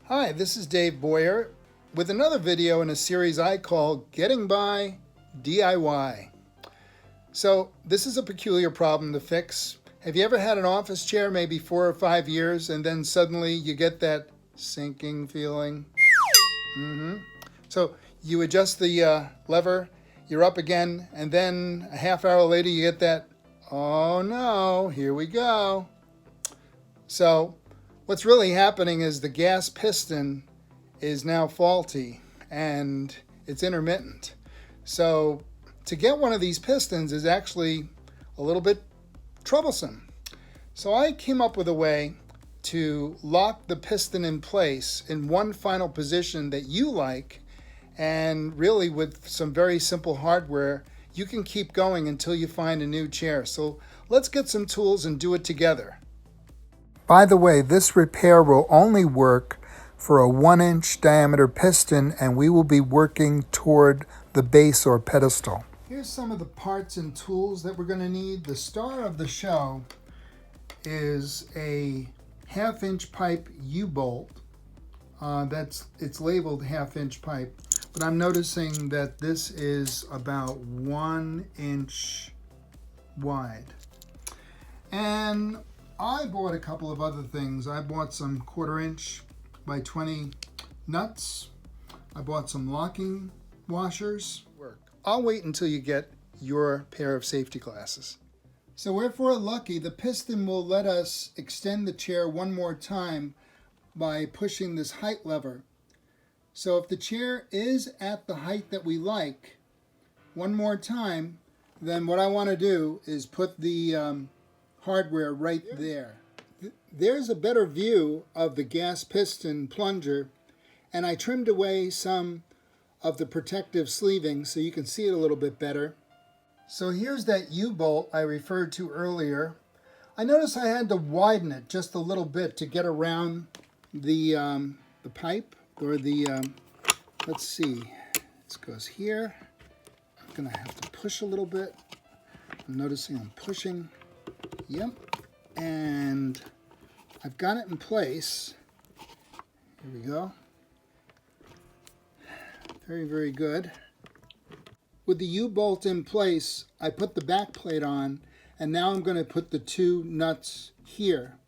Hi, this is Dave Boyer with another video in a series I call Getting By DIY. So this is a peculiar problem to fix. Have you ever had an office chair maybe 4 or 5 years and then suddenly you get that sinking feeling? So you adjust the lever, you're up again, and then a half hour later you get that, oh no, here we go. So what's really happening is the gas piston is now faulty and it's intermittent. So to get one of these pistons is actually a little bit troublesome. So I came up with a way to lock the piston in place in one final position that you like, and really with some very simple hardware you can keep going until you find a new chair. So let's get some tools and do it together. By the way, this repair will only work for a 1-inch diameter piston, and we will be working toward the base or pedestal. Here's some of the parts and tools that we're going to need. The star of the show is a 1/2-inch pipe U-bolt. It's labeled 1/2-inch pipe, but I'm noticing that this is about 1 inch wide. And I bought a couple of other things. I bought some 1/4 inch by 20 nuts. I bought some locking washers. I'll wait until you get your pair of safety glasses. So if we're lucky, the piston will let us extend the chair one more time by pushing this height lever. So if the chair is at the height that we like, one more time, then what I want to do is put the hardware right there. There's a better view of the gas piston plunger, and I trimmed away some of the protective sleeving so you can see it a little bit better. So here's that U-bolt I referred to earlier. I noticed I had to widen it just a little bit to get around the pipe, or the, let's see, this goes here. I'm gonna have to push a little bit. I'm noticing I'm pushing. Yep, and I've got it in place. Here we go. Very, very good. With the U-bolt in place, I put the back plate on, and now I'm going to put the 2 nuts here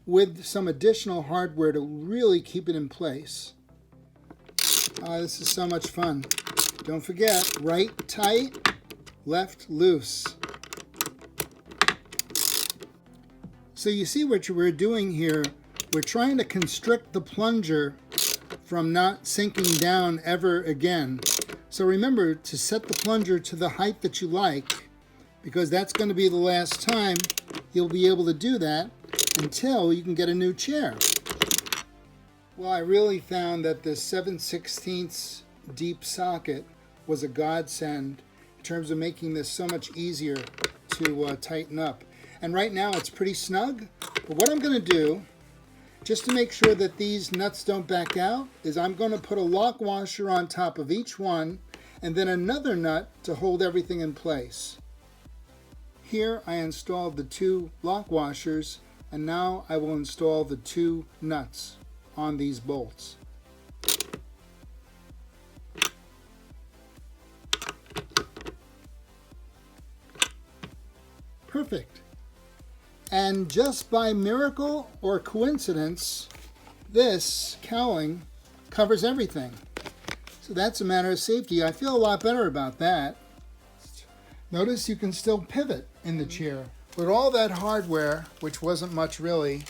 with some additional hardware to really keep it in place. This is so much fun. Don't forget, right tight, left loose. So you see what we're doing here. We're trying to constrict the plunger from not sinking down ever again. So remember to set the plunger to the height that you like, because that's going to be the last time you'll be able to do that until you can get a new chair. Well, I really found that this 7/16 deep socket was a godsend in terms of making this so much easier to tighten up. And right now it's pretty snug, but what I'm going to do, just to make sure that these nuts don't back out, is I'm going to put a lock washer on top of each one and then another nut to hold everything in place. Here I installed the 2 lock washers, and now I will install the 2 nuts on these bolts. Perfect. And just by miracle or coincidence, this cowling covers everything. So that's a matter of safety. I feel a lot better about that. Notice you can still pivot in the chair. With all that hardware, which wasn't much really,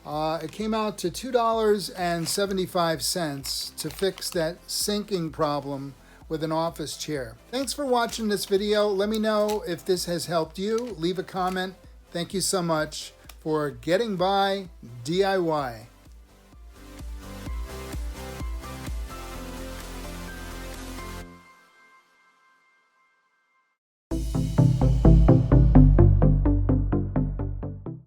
it came out to $2.75 to fix that sinking problem with an office chair. Thanks for watching this video. Let me know if this has helped you. Leave a comment. Thank you so much for Getting By DIY.